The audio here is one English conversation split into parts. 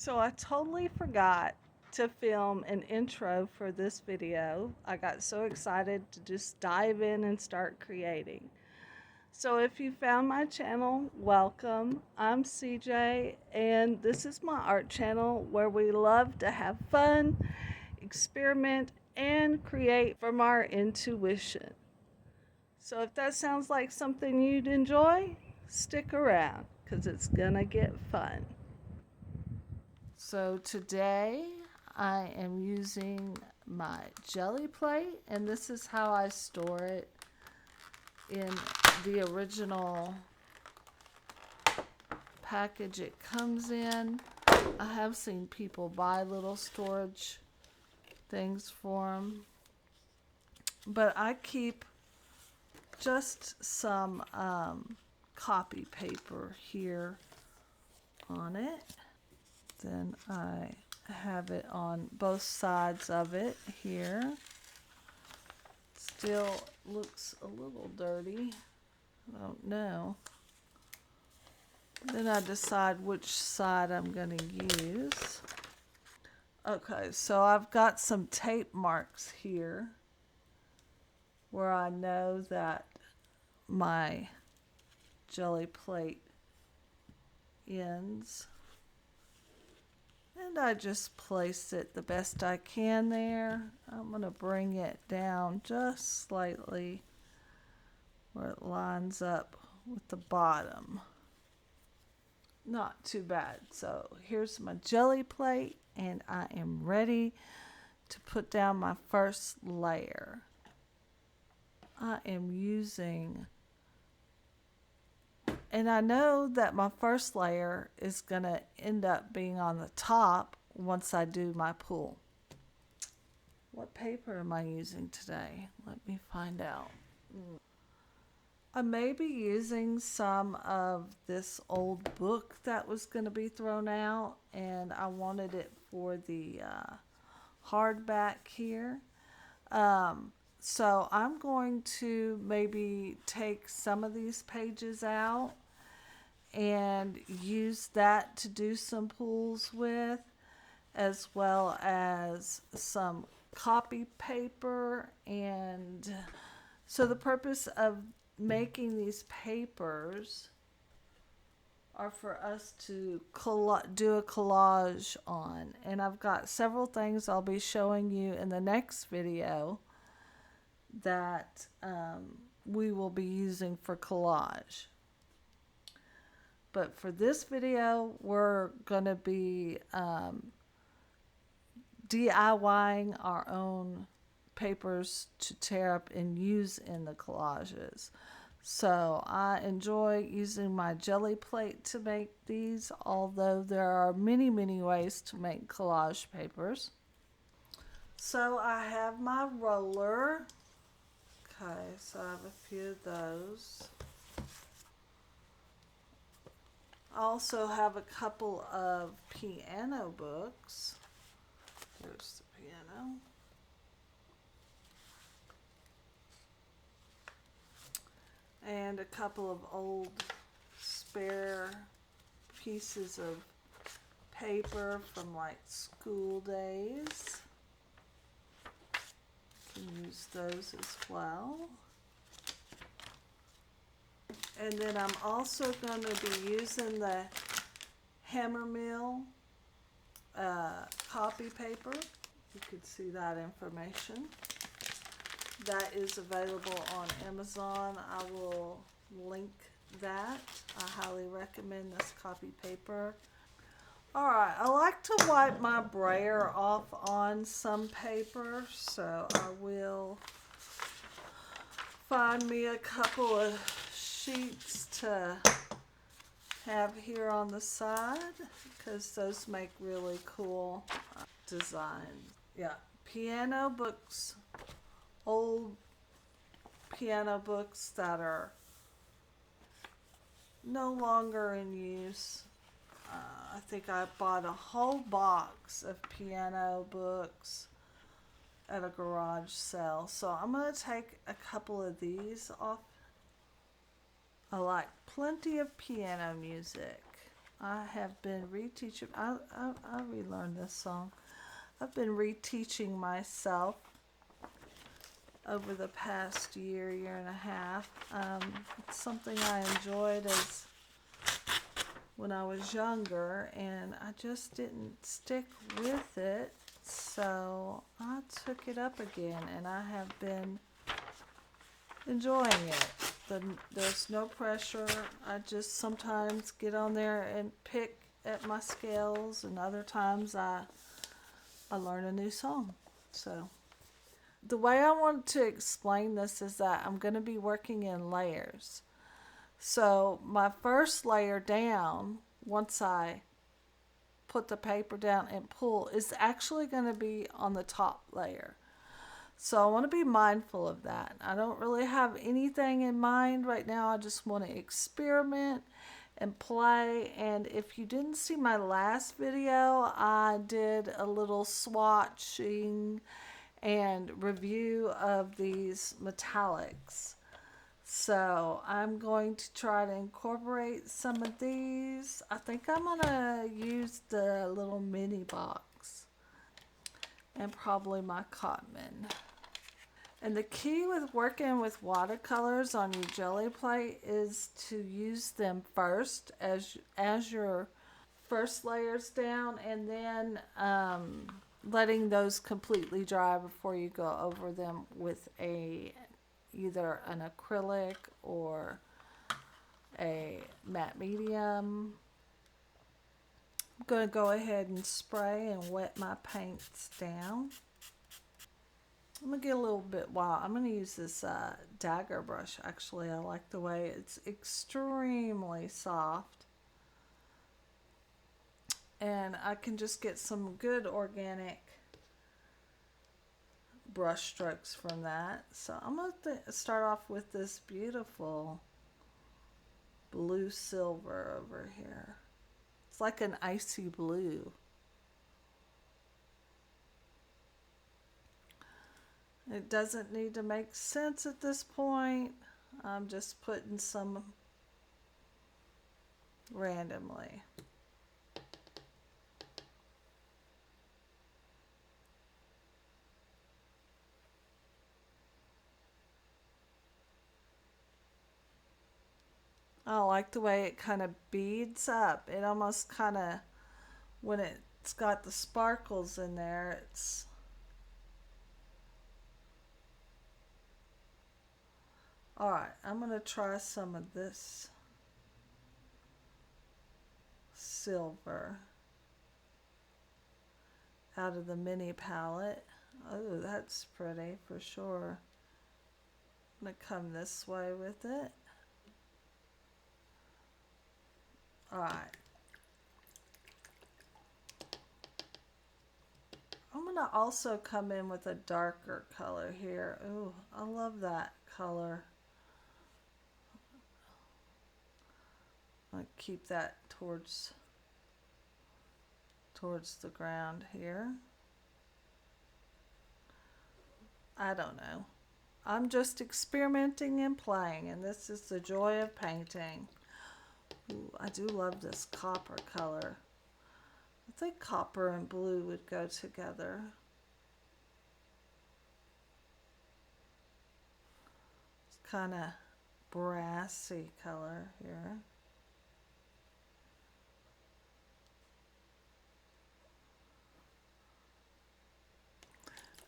So I totally forgot to film an intro for this video. I got so excited to just dive in and start creating. So if you found my channel, welcome. I'm CJ, and this is my art channel where we love to have fun, experiment, and create from our intuition. So if that sounds like something you'd enjoy, stick around because it's gonna get fun. So today I am using my Gelli plate, and this is how I store it in the original package it comes in. I have seen people buy little storage things for them, but I keep just some copy paper here on it. Then I have it on both sides of it here. Still looks a little dirty. I don't know. Then I decide which side I'm going to use. Okay, so I've got some tape marks here where I know that my Gelli plate ends. And I just place it the best I can there. I'm going to bring it down just slightly where it lines up with the bottom. Not too bad. So here's my Gelli plate, and I am ready to put down my first layer. I am using, and I know that my first layer is going to end up being on the top once I do my pool. What paper am I using today? Let me find out. I may be using some of this old book that was going to be thrown out, and I wanted it for the hardback here. So I'm going to maybe take some of these pages out and use that to do some pools with, as well as some copy paper. And so the purpose of making these papers are for us to do a collage on. And I've got several things I'll be showing you in the next video that we will be using for collage. But for this video, we're going to be DIYing our own papers to tear up and use in the collages. So I enjoy using my Gelli plate to make these, although there are many ways to make collage papers. So I have my roller. Okay, so I have a few of those. I also have a couple of piano books. Here's the piano. And a couple of old spare pieces of paper from like school days. You can use those as well. And then I'm also going to be using the Hammer Mill copy paper. You can see that information. That is available on Amazon. I will link that. I highly recommend this copy paper. Alright, I like to wipe my brayer off on some paper, so I will find me a couple of sheets to have here on the side, because those make really cool designs. Yeah, piano books, old piano books that are no longer in use. I think I bought a whole box of piano books at a garage sale. So I'm going to take a couple of these off. I like plenty of piano music. I have been reteaching. I relearned this song. I've been reteaching myself over the past year, year and a half. It's something I enjoyed as when I was younger, and I just didn't stick with it. So I took it up again, and I have been enjoying it. There's no pressure. I just sometimes get on there and pick at my scales, and other times I learn a new song. So the way I want to explain this is that I'm going to be working in layers. So my first layer down, once I put the paper down and pull, is actually going to be on the top layer. So I want to be mindful of that. I don't really have anything in mind right now. I just want to experiment and play. And if you didn't see my last video, I did a little swatching and review of these metallics. So I'm going to try to incorporate some of these. I think I'm going to use the little mini box and probably my Cotman. And the key with working with watercolors on your Gelli plate is to use them first as your first layers down, and then letting those completely dry before you go over them with either an acrylic or a matte medium. I'm going to go ahead and spray and wet my paints down. I'm going to get a little bit wild. I'm going to use this dagger brush. Actually, I like the way it's extremely soft. And I can just get some good organic brush strokes from that. So I'm going to start off with this beautiful blue silver over here. It's like an icy blue. It doesn't need to make sense at this point. I'm just putting some randomly. I like the way it kind of beads up. It almost kind of, when it's got the sparkles in there, it's alright. I'm going to try some of this silver out of the mini palette. Oh, that's pretty for sure. I'm going to come this way with it. Alright. I'm going to also come in with a darker color here. Ooh, I love that color. I'll keep that towards the ground here. I don't know. I'm just experimenting and playing, and this is the joy of painting. Ooh, I do love this copper color. I think copper and blue would go together. It's kind of brassy color here.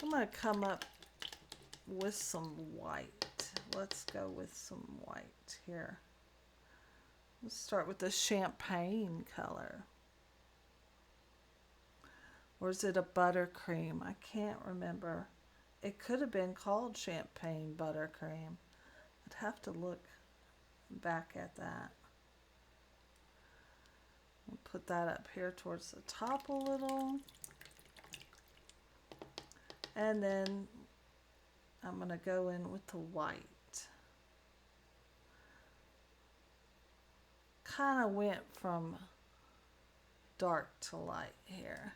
I'm going to come up with some white. Let's go with some white here. Let's start with the champagne color. Or is it a buttercream? I can't remember. It could have been called champagne buttercream. I'd have to look back at that. I'll put that up here towards the top a little. And then I'm going to go in with the white. Kind of went from dark to light here.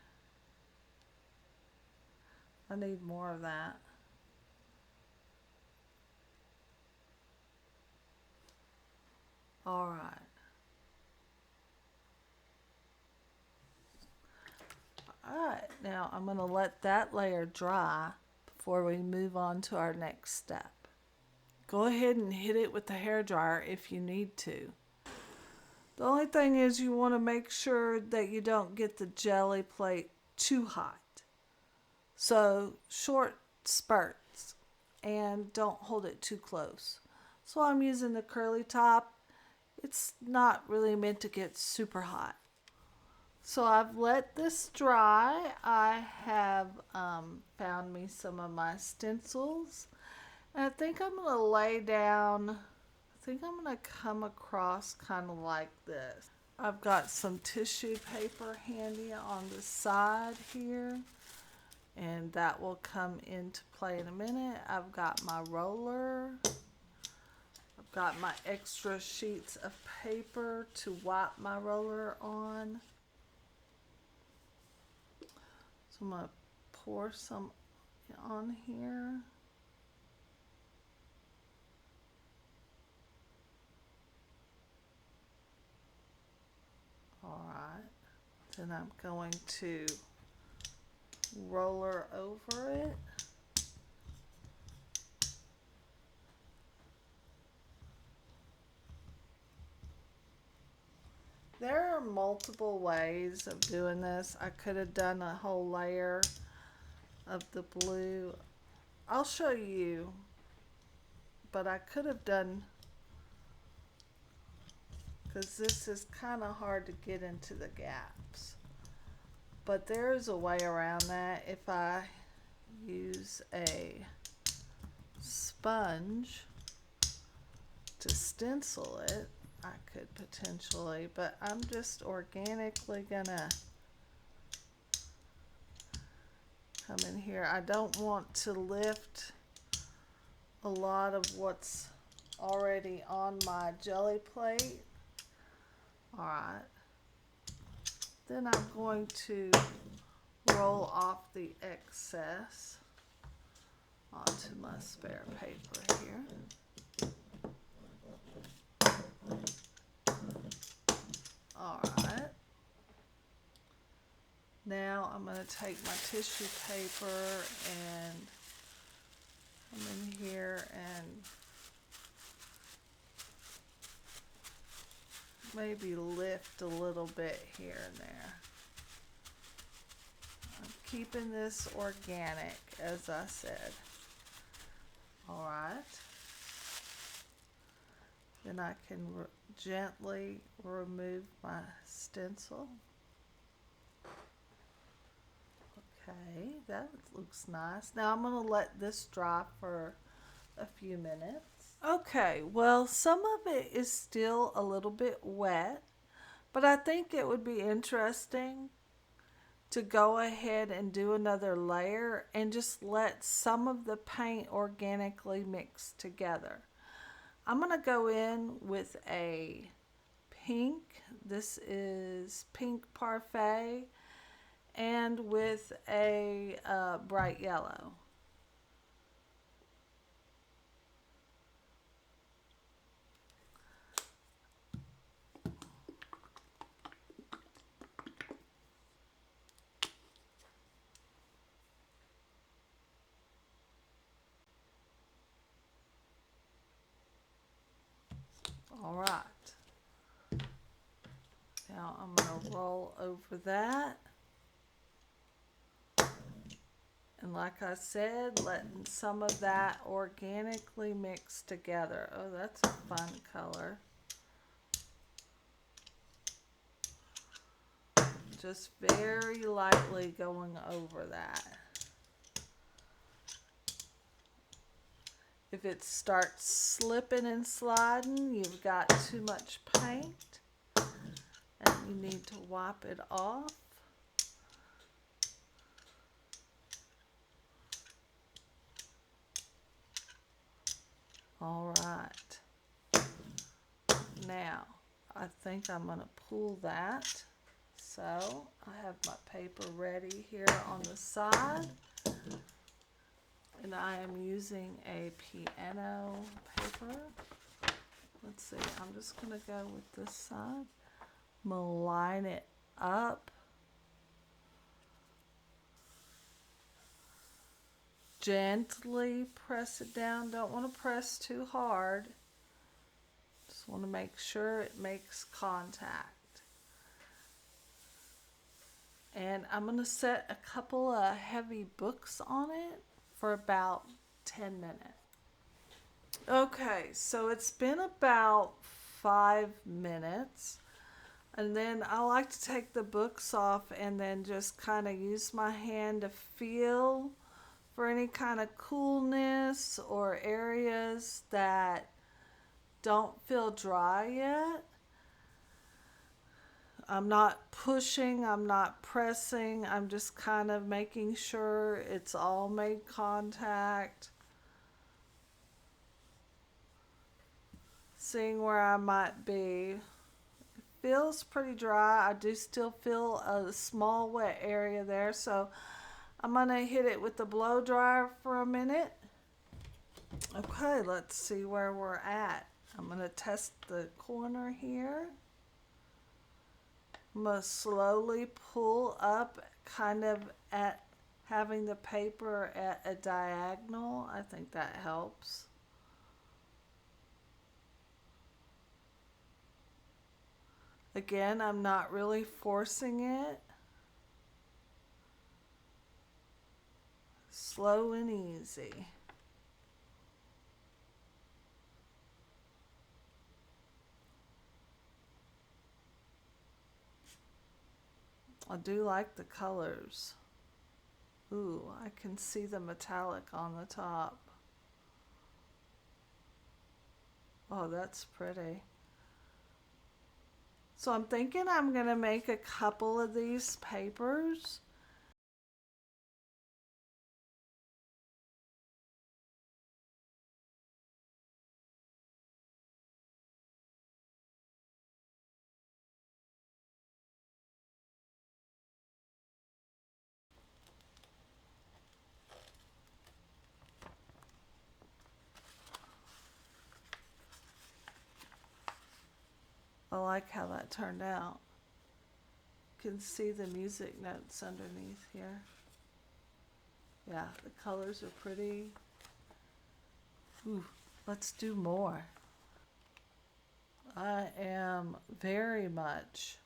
I need more of that. All right. right, now I'm going to let that layer dry before we move on to our next step. Go ahead and hit it with the hairdryer if you need to. The only thing is you want to make sure that you don't get the jelly plate too hot. So short spurts and don't hold it too close. So I'm using the curly top. It's not really meant to get super hot. So I've let this dry. I have found me some of my stencils. And I think I'm going to lay down, I think I'm going to come across kind of like this. I've got some tissue paper handy on the side here. And that will come into play in a minute. I've got my roller. I've got my extra sheets of paper to wipe my roller on. So I'm going to pour some on here. All right. Then I'm going to roller over it. There are multiple ways of doing this. I could have done a whole layer of the blue. I'll show you, but I could have done, because this is kind of hard to get into the gaps. But there's a way around that. If I use a sponge to stencil it, I could potentially, but I'm just organically gonna come in here. I don't want to lift a lot of what's already on my jelly plate. All right. Then I'm going to roll off the excess onto my spare paper here. All right. Now I'm going to take my tissue paper and come in here and maybe lift a little bit here and there. I'm keeping this organic, as I said. All right. Then I can gently remove my stencil. Okay, that looks nice. Now I'm going to let this dry for a few minutes. Okay, well, some of it is still a little bit wet, but I think it would be interesting to go ahead and do another layer and just let some of the paint organically mix together. I'm going to go in with a pink. This is Pink Parfait, and with a bright yellow. All right. Now I'm going to roll over that. And like I said, letting some of that organically mix together. Oh, that's a fun color. Just very lightly going over that. If it starts slipping and sliding, you've got too much paint and you need to wipe it off. All right. Now, I think I'm going to pull that. So, I have my paper ready here on the side. And I am using a piano paper. Let's see, I'm just going to go with this side. I'm going to line it up gently press it down. Don't want to press too hard. Just want to make sure it makes contact. And I'm going to set a couple of heavy books on it for about 10 minutes. Okay, so it's been about 5 minutes. And then I like to take the books off and then just kind of use my hand to feel for any kind of coolness or areas that don't feel dry yet. I'm not pushing, I'm not pressing, I'm just kind of making sure it's all made contact. Seeing where I might be. It feels pretty dry. I do still feel a small wet area there, so I'm going to hit it with the blow dryer for a minute. Okay, let's see where we're at. I'm going to test the corner here. I'm going to slowly pull up, kind of at having the paper at a diagonal. I think that helps. Again, I'm not really forcing it. Slow and easy. I do like the colors. Ooh, I can see the metallic on the top. Oh, that's pretty. So I'm thinking I'm going to make a couple of these papers. I like how that turned out. You can see the music notes underneath here. Yeah, the colors are pretty. Ooh, let's do more. I am very much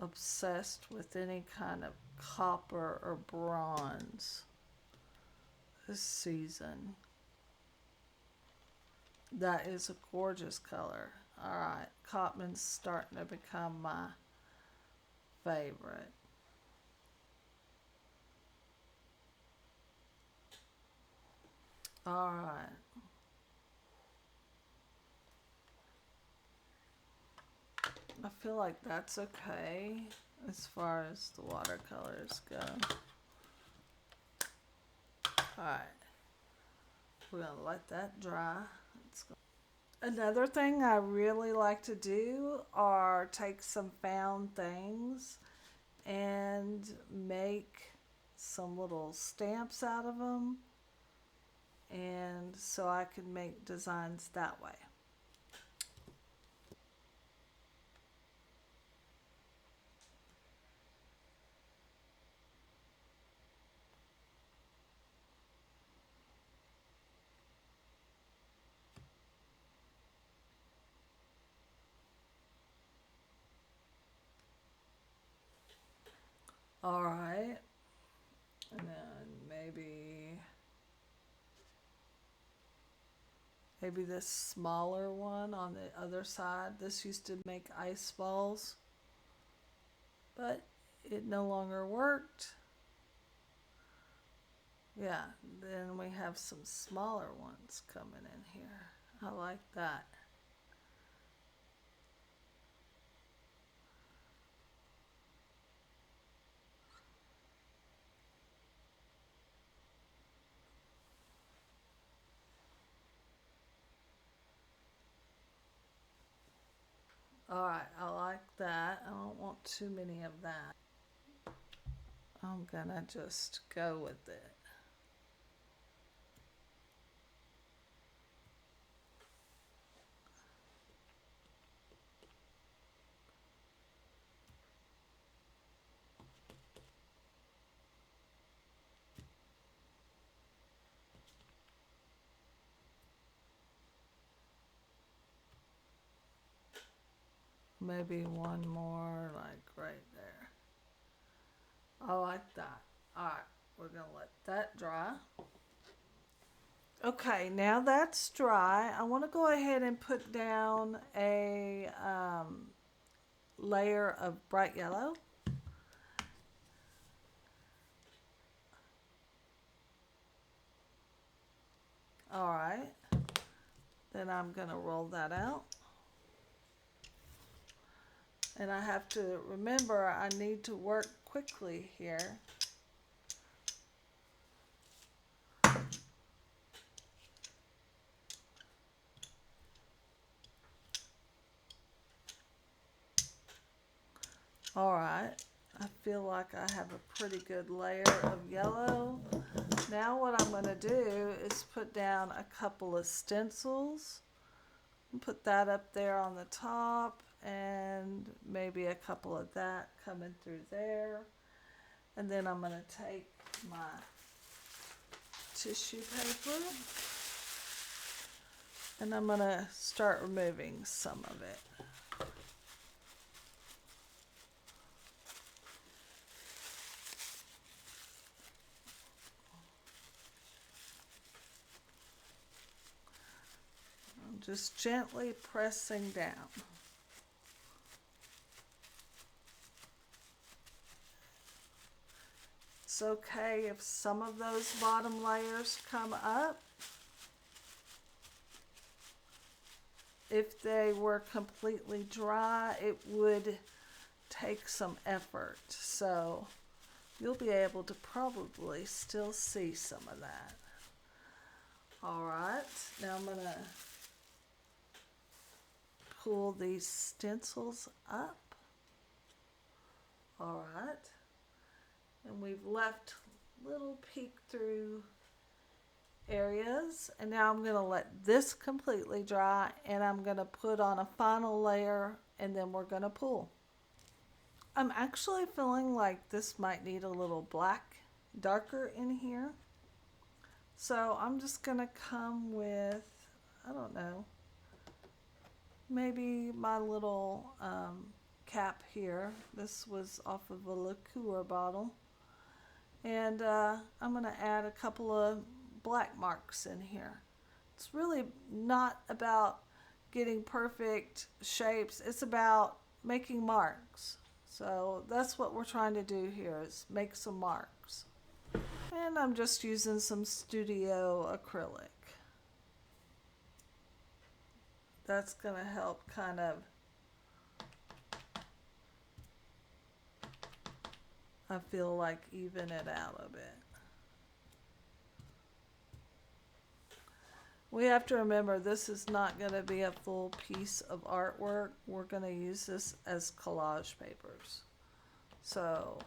obsessed with any kind of copper or bronze this season. That is a gorgeous color. Alright, Cotman's starting to become my favorite. Alright. I feel like that's okay as far as the watercolors go. Alright. We're going to let that dry. Another thing I really like to do are take some found things and make some little stamps out of them, and so I can make designs that way. Alright, and then maybe this smaller one on the other side. This used to make ice balls, but it no longer worked. Yeah, then we have some smaller ones coming in here. I like that. Alright, I like that. I don't want too many of that. I'm gonna just go with it. maybe one more like right there. I like that. All right, we're gonna let that dry. Okay, now that's dry. I want to go ahead and put down a layer of bright yellow. All right, then I'm gonna roll that out. And I have to remember I need to work quickly here. All right, I feel like I have a pretty good layer of yellow. Now what I'm going to do is put down a couple of stencils and put that up there on the top, and maybe a couple of that coming through there. And then I'm going to take my tissue paper and I'm going to start removing some of it. I'm just gently pressing down. It's okay if some of those bottom layers come up. If they were completely dry, it would take some effort. So you'll be able to probably still see some of that. All right, now I'm gonna pull these stencils up. All right. And we've left little peek through areas, and now I'm going to let this completely dry, and I'm going to put on a final layer, and then we're going to pull. I'm actually feeling like this might need a little black darker in here, so I'm just going to come with, I don't know, maybe my little cap here. This was off of a liqueur bottle. And I'm going to add a couple of black marks in here. It's really not about getting perfect shapes. It's about making marks. So that's what we're trying to do here, is make some marks. And I'm just using some studio acrylic. That's going to help kind of, I feel like, even it out a bit. We have to remember this is not going to be a full piece of artwork. We're going to use this as collage papers. So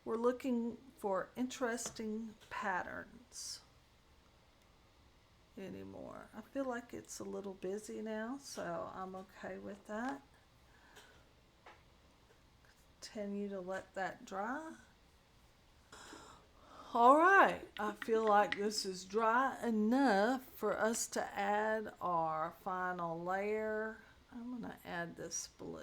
we're looking for interesting patterns anymore. I feel like it's a little busy now, so I'm okay with that. Continue to let that dry. All right, I feel like this is dry enough for us to add our final layer. I'm going to add this blue.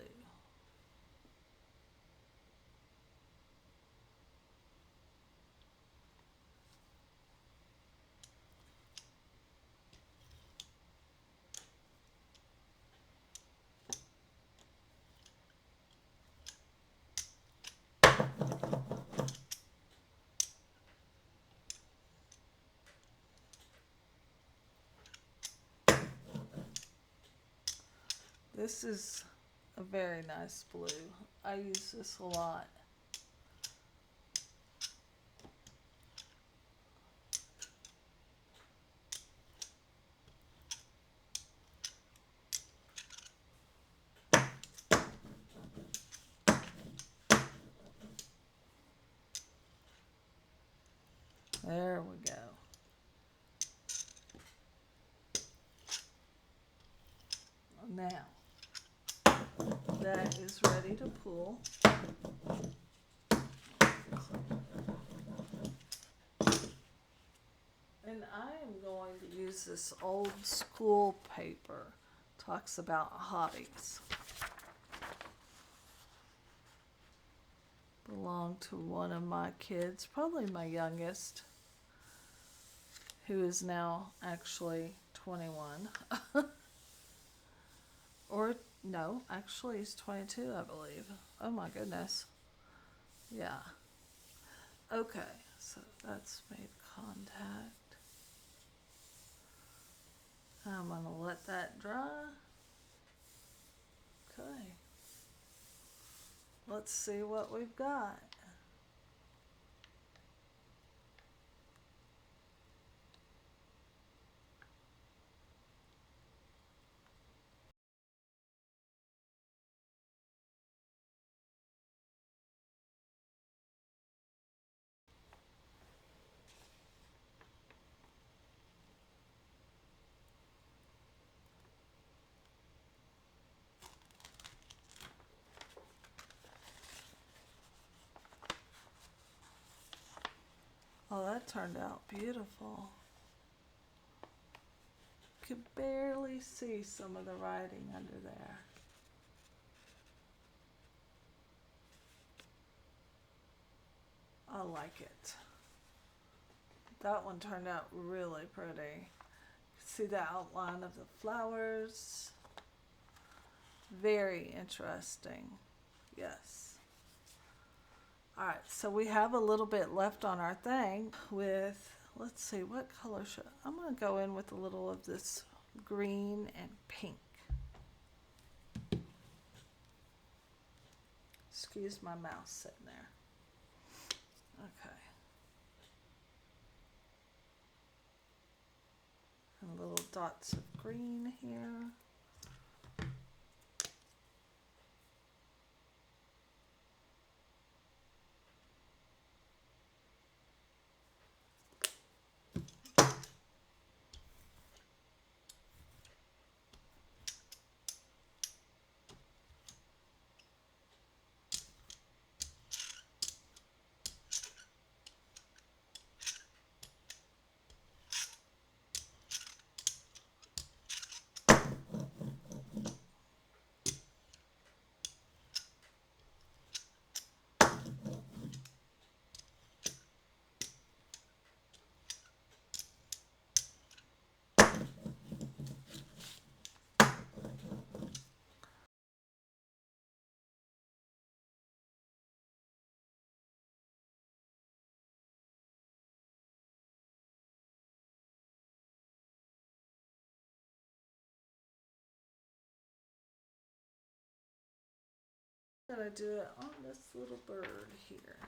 This is a very nice blue. I use this a lot. There we go. Now, that is ready to pull. And I am going to use this old school paper talks about hobbies. Belonged to one of my kids, probably my youngest, who is now actually 21. Or no, actually he's 22, I believe. Oh my goodness. Yeah. Okay, so that's made contact. I'm going to let that dry. Okay. Let's see what we've got. Oh, that turned out beautiful. Could barely see some of the writing under there. I like it. That one turned out really pretty. See the outline of the flowers. Very interesting. Yes. All right, so we have a little bit left on our thing with, let's see, what color should, I'm going to go in with a little of this green and pink. Excuse my mouse sitting there. Okay. And little dots of green here. I'm going to do it on this little bird here.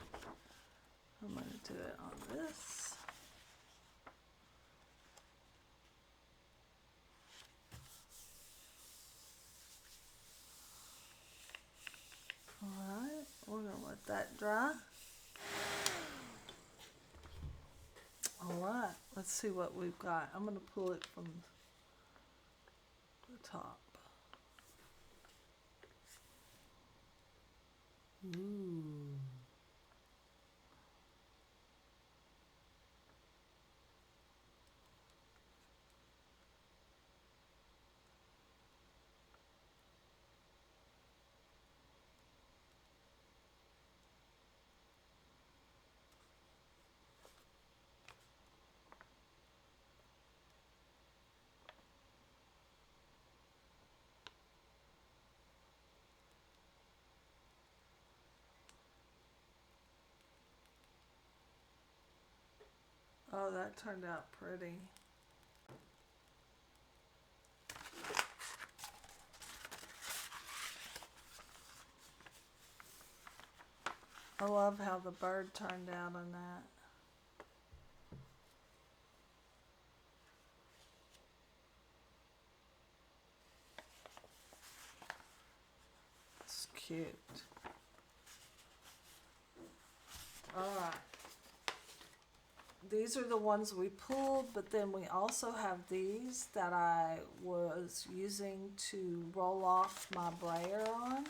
I'm going to do it on this. Alright, we're going to let that dry. Alright, let's see what we've got. I'm going to pull it from the top. Ooh. Oh, that turned out pretty. I love how the bird turned out on that. It's cute. Alright. These are the ones we pulled, but then we also have these that I was using to roll off my brayer on.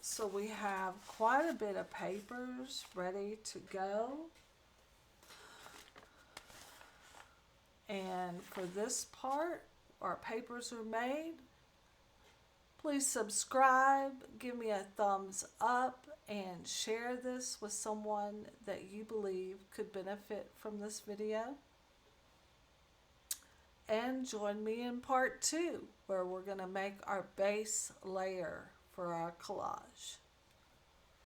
So we have quite a bit of papers ready to go. And And for this part, our papers are made. Please subscribe, give me a thumbs up, and share this with someone that you believe could benefit from this video. And join me in part 2, where we're going to make our base layer for our collage.